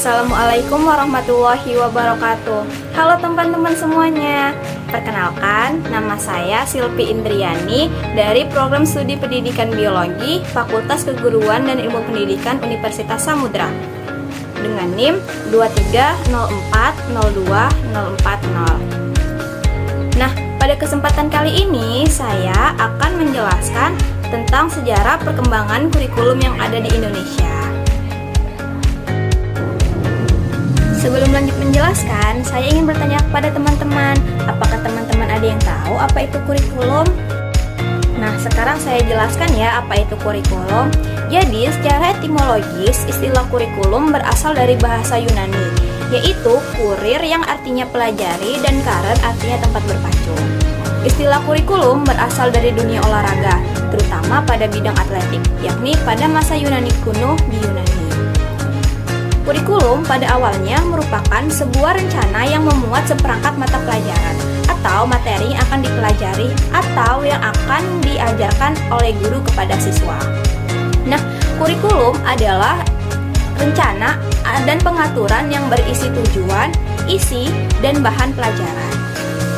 Assalamualaikum warahmatullahi wabarakatuh. Halo teman-teman semuanya. Perkenalkan, nama saya Silpi Indriani dari Program Studi Pendidikan Biologi Fakultas Keguruan dan Ilmu Pendidikan Universitas Samudra dengan NIM 230402040. Nah, pada kesempatan kali ini saya akan menjelaskan tentang sejarah perkembangan kurikulum yang ada di Indonesia. Sebelum lanjut menjelaskan, saya ingin bertanya kepada teman-teman, apakah teman-teman ada yang tahu apa itu kurikulum? Nah, sekarang saya jelaskan ya apa itu kurikulum. Jadi, secara etimologis, istilah kurikulum berasal dari bahasa Yunani, yaitu kurir yang artinya pelajari dan karen artinya tempat berpacu. Istilah kurikulum berasal dari dunia olahraga, terutama pada bidang atletik, yakni pada masa Yunani kuno di Yunani. Kurikulum pada awalnya merupakan sebuah rencana yang memuat seperangkat mata pelajaran atau materi yang akan dipelajari atau yang akan diajarkan oleh guru kepada siswa. Nah, kurikulum adalah rencana dan pengaturan yang berisi tujuan, isi, dan bahan pelajaran.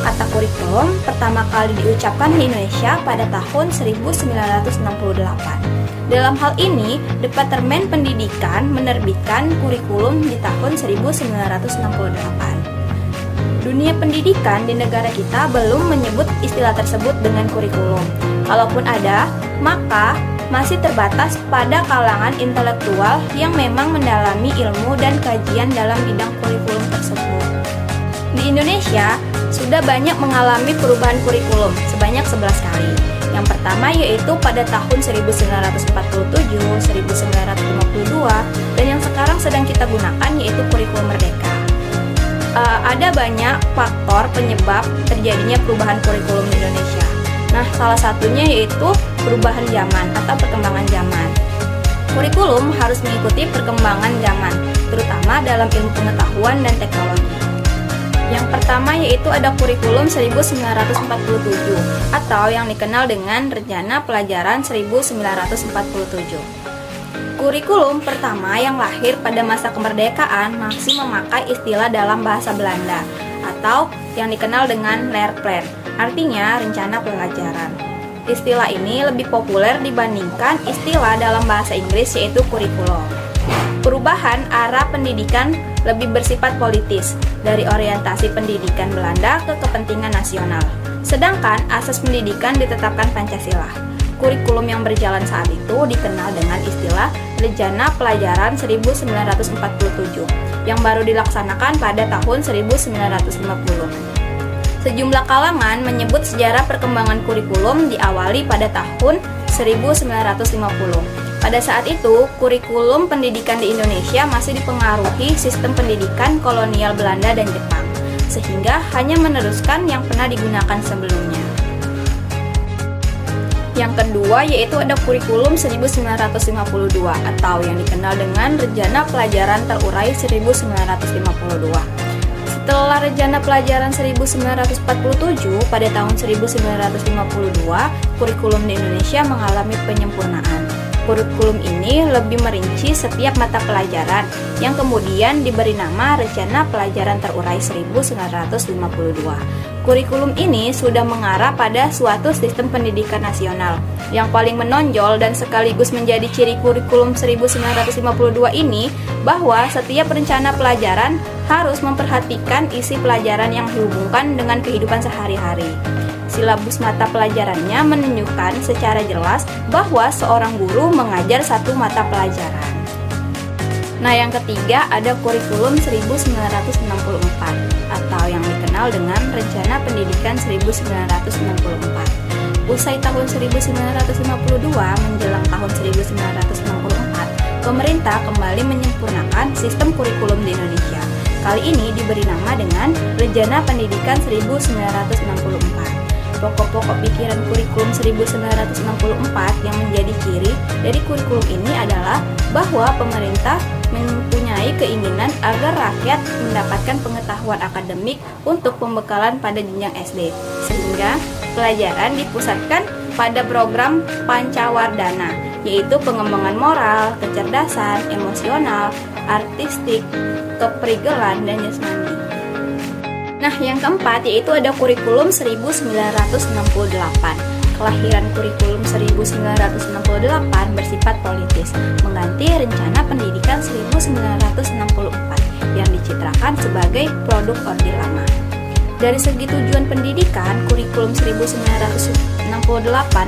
Kata kurikulum pertama kali diucapkan di Indonesia pada tahun 1968. Dalam hal ini, Departemen Pendidikan menerbitkan kurikulum di tahun 1968. Dunia pendidikan di negara kita belum menyebut istilah tersebut dengan kurikulum. Kalaupun ada, maka masih terbatas pada kalangan intelektual yang memang mendalami ilmu dan kajian dalam bidang kurikulum tersebut. Di Indonesia, sudah banyak mengalami perubahan kurikulum sebanyak 11 kali. Yang pertama yaitu pada tahun 1947, 1952, dan yang sekarang sedang kita gunakan yaitu kurikulum merdeka. Ada banyak faktor penyebab terjadinya perubahan kurikulum di Indonesia. Nah, salah satunya yaitu perubahan zaman atau perkembangan zaman. Kurikulum harus mengikuti perkembangan zaman, terutama dalam ilmu pengetahuan dan teknologi. Yang pertama yaitu ada kurikulum 1947 atau yang dikenal dengan Rencana Pelajaran 1947. Kurikulum pertama yang lahir pada masa kemerdekaan masih memakai istilah dalam bahasa Belanda atau yang dikenal dengan Leerplan, artinya rencana pelajaran. Istilah ini lebih populer dibandingkan istilah dalam bahasa Inggris yaitu kurikulum. Perubahan arah pendidikan lebih bersifat politis, dari orientasi pendidikan Belanda ke kepentingan nasional. Sedangkan asas pendidikan ditetapkan Pancasila. Kurikulum yang berjalan saat itu dikenal dengan istilah Rencana Pelajaran 1947, yang baru dilaksanakan pada tahun 1950. Sejumlah kalangan menyebut sejarah perkembangan kurikulum diawali pada tahun 1950. Pada saat itu, kurikulum pendidikan di Indonesia masih dipengaruhi sistem pendidikan kolonial Belanda dan Jepang, sehingga hanya meneruskan yang pernah digunakan sebelumnya. Yang kedua yaitu ada kurikulum 1952 atau yang dikenal dengan Rencana Pelajaran Terurai 1952. Setelah Rencana Pelajaran 1947, pada tahun 1952, kurikulum di Indonesia mengalami penyempurnaan. Kurikulum ini lebih merinci setiap mata pelajaran yang kemudian diberi nama Rencana Pelajaran Terurai 1952. Kurikulum ini sudah mengarah pada suatu sistem pendidikan nasional. Yang paling menonjol dan sekaligus menjadi ciri kurikulum 1952 ini bahwa setiap rencana pelajaran harus memperhatikan isi pelajaran yang dihubungkan dengan kehidupan sehari-hari. Silabus mata pelajarannya menunjukkan secara jelas bahwa seorang guru mengajar satu mata pelajaran. Nah, yang ketiga ada kurikulum 1964 atau yang dikenal dengan Rencana Pendidikan 1964. Usai tahun 1952 menjelang tahun 1964, pemerintah kembali menyempurnakan sistem kurikulum di Indonesia. Kali ini diberi nama dengan Rencana Pendidikan 1964. Pokok-pokok pikiran kurikulum 1964 yang menjadi ciri dari kurikulum ini adalah bahwa pemerintah mempunyai keinginan agar rakyat mendapatkan pengetahuan akademik untuk pembekalan pada jenjang SD, sehingga pelajaran dipusatkan pada program Pancawardhana, yaitu pengembangan moral, kecerdasan, emosional, artistik, keprigelan, dan jasmani. Nah, yang keempat yaitu ada kurikulum 1968. Kelahiran kurikulum 1968 bersifat politis, mengganti rencana pendidikan 1964 yang dicitrakan sebagai produk Orde Lama. Dari segi tujuan pendidikan, kurikulum 1968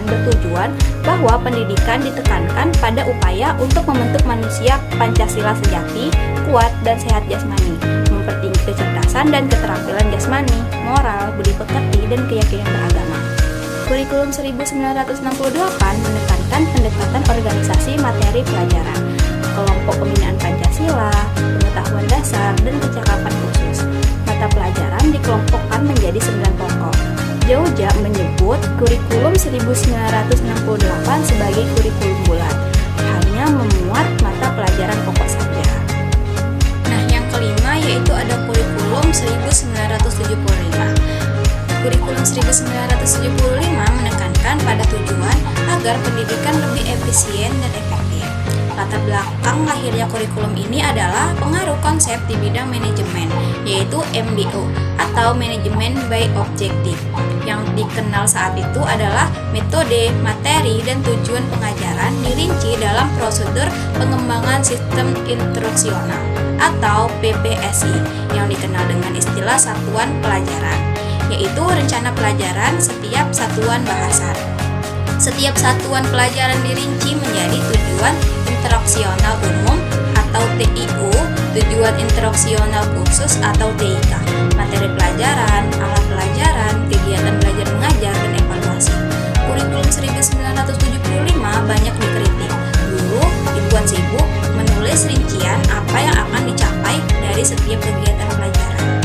bertujuan bahwa pendidikan ditekankan pada upaya untuk membentuk manusia Pancasila sejati, kuat, dan sehat jasmani, mempertinggi kecerdasan dan keterampilan jasmani, moral, budi pekerti, dan keyakinan beragama. Kurikulum 1968 menekankan pendekatan organisasi materi pelajaran, kelompok pembinaan Pancasila, pengetahuan dasar, dan kecakapan khusus. Mata pelajaran dikelompokkan menjadi 9 pokok. Jauja menyebut kurikulum 1968 sebagai kurikulum bulat, hanya memuat mata pelajaran pokok saja. Nah, yang kelima yaitu ada kurikulum 1975. Kurikulum 1975 menekankan pada tujuan agar pendidikan lebih efisien dan efektif. Latar belakang lahirnya kurikulum ini adalah pengaruh konsep di bidang manajemen, yaitu MBO atau Manajemen by Objective. Yang dikenal saat itu adalah metode, materi, dan tujuan pengajaran dirinci dalam prosedur pengembangan sistem instruksional atau PPSI yang dikenal dengan istilah satuan pelajaran, yaitu rencana pelajaran setiap satuan bahasa. Setiap satuan pelajaran dirinci menjadi tujuan instruksional umum atau TIU, tujuan instruksional khusus atau TIK, materi pelajaran, alat pelajaran, kegiatan belajar mengajar, dan evaluasi. Kurikulum 1975 banyak dikritik. Guru dibuat sibuk menulis rincian apa yang akan dicapai dari setiap kegiatan pelajaran.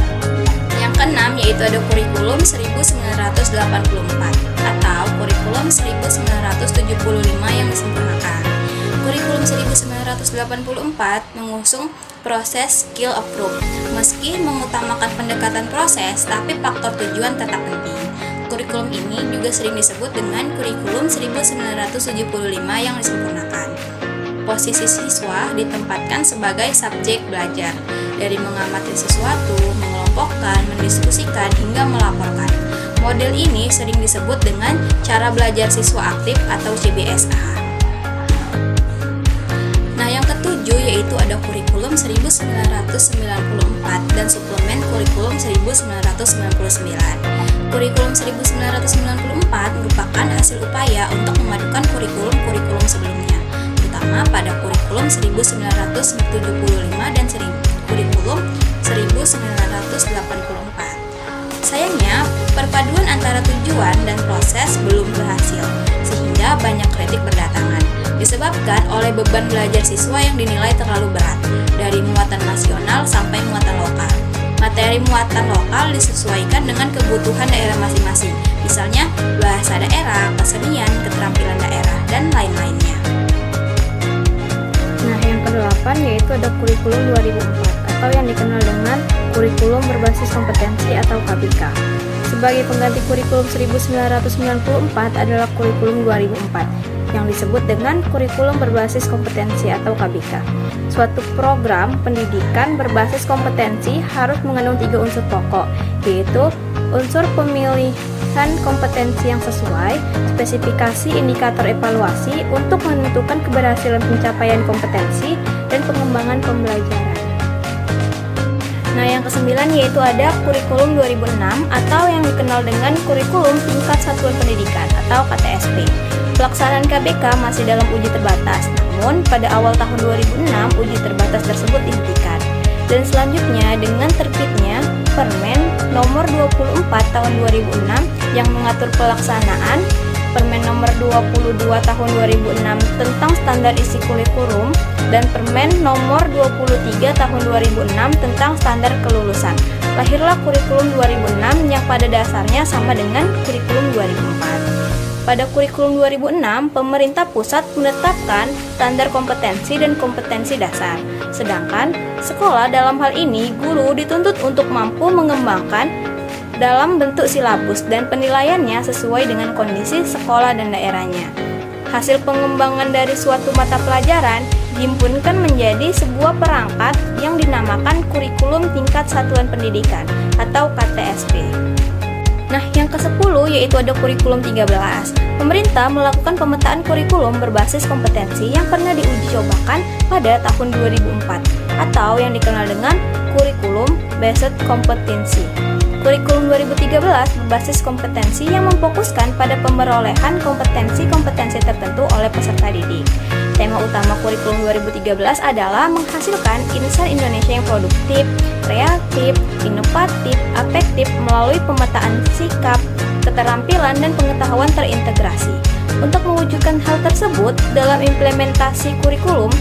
Yang keenam yaitu ada kurikulum 1984 atau kurikulum 1975 yang disempurnakan. Kurikulum 1984 mengusung proses skill approach. Meski mengutamakan pendekatan proses, tapi faktor tujuan tetap penting. Kurikulum ini juga sering disebut dengan kurikulum 1975 yang disempurnakan. Posisi siswa ditempatkan sebagai subjek belajar, dari mengamati sesuatu, mengelompokkan, mendiskusikan, hingga melaporkan. Model ini sering disebut dengan cara belajar siswa aktif atau CBSA. Nah, yang ketujuh yaitu ada kurikulum 1994 dan suplemen kurikulum 1999. Kurikulum 1994 merupakan hasil upaya untuk memadukan kurikulum-kurikulum sebelumnya, terutama pada kurikulum 1975 dan kurikulum 1984. Sayangnya, perpaduan antara tujuan dan proses belum berhasil, sehingga banyak kritik berdatangan, disebabkan oleh beban belajar siswa yang dinilai terlalu berat, dari muatan nasional sampai muatan lokal. Materi muatan lokal disesuaikan dengan kebutuhan daerah masing-masing, misalnya bahasa daerah, kesenian, keterampilan daerah, dan lain-lainnya. Nah, yang kedelapan yaitu ada kurikulum 2004 atau yang dikenal dengan kurikulum berbasis kompetensi atau KBK. Sebagai pengganti kurikulum 1994 adalah kurikulum 2004 yang disebut dengan kurikulum berbasis kompetensi atau KBK. Suatu program pendidikan berbasis kompetensi harus mengandung 3 unsur pokok, yaitu unsur pemilihan kompetensi yang sesuai, spesifikasi indikator evaluasi untuk menentukan keberhasilan pencapaian kompetensi, dan pengembangan pembelajaran. Nah, yang kesembilan yaitu ada kurikulum 2006 atau yang dikenal dengan kurikulum tingkat satuan pendidikan atau KTSP. Pelaksanaan KBK masih dalam uji terbatas, namun pada awal tahun 2006 uji terbatas tersebut dihentikan. Dan selanjutnya dengan terbitnya Permen nomor 24 tahun 2006 yang mengatur pelaksanaan Permen nomor 22 tahun 2006 tentang standar isi kurikulum dan Permen nomor 23 tahun 2006 tentang standar kelulusan. Lahirlah kurikulum 2006 yang pada dasarnya sama dengan kurikulum 2004. Pada kurikulum 2006, pemerintah pusat menetapkan standar kompetensi dan kompetensi dasar. Sedangkan sekolah dalam hal ini guru dituntut untuk mampu mengembangkan dalam bentuk silabus dan penilaiannya sesuai dengan kondisi sekolah dan daerahnya. Hasil pengembangan dari suatu mata pelajaran dihimpunkan menjadi sebuah perangkat yang dinamakan Kurikulum Tingkat Satuan Pendidikan atau KTSP. Nah, yang ke-10 yaitu ada kurikulum 13. Pemerintah melakukan pemetaan kurikulum berbasis kompetensi yang pernah diuji cobakan pada tahun 2004 atau yang dikenal dengan Kurikulum Based Competency. Kurikulum 2013 berbasis kompetensi yang memfokuskan pada pemerolehan kompetensi-kompetensi tertentu oleh peserta didik. Tema utama kurikulum 2013 adalah menghasilkan insan Indonesia yang produktif, kreatif, inovatif, afektif melalui pemetaan sikap, keterampilan, dan pengetahuan terintegrasi. Untuk mewujudkan hal tersebut, dalam implementasi kurikulum,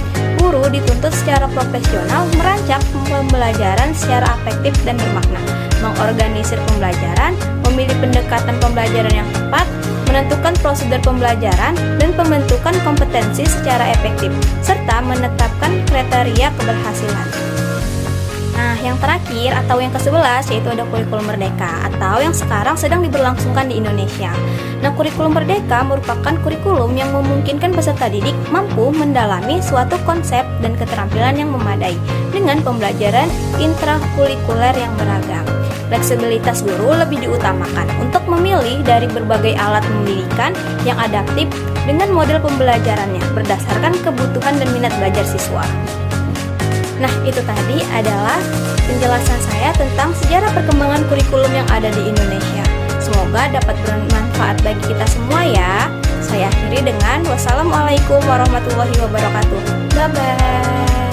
guru dituntut secara profesional merancang pembelajaran secara afektif dan bermakna, mengorganisir pembelajaran, memilih pendekatan pembelajaran yang tepat, menentukan prosedur pembelajaran, dan pembentukan kompetensi secara efektif, serta menetapkan kriteria keberhasilan. Nah, yang terakhir atau yang ke-11 yaitu ada kurikulum merdeka atau yang sekarang sedang diberlangsungkan di Indonesia. Nah, kurikulum merdeka merupakan kurikulum yang memungkinkan peserta didik mampu mendalami suatu konsep dan keterampilan yang memadai dengan pembelajaran intrakurikuler yang beragam. Fleksibilitas guru lebih diutamakan untuk memilih dari berbagai alat pendidikan yang adaptif dengan model pembelajarannya berdasarkan kebutuhan dan minat belajar siswa. Nah, itu tadi adalah penjelasan saya tentang sejarah perkembangan kurikulum yang ada di Indonesia. Semoga dapat bermanfaat bagi kita semua ya. Saya akhiri dengan wassalamualaikum warahmatullahi wabarakatuh. Bye-bye.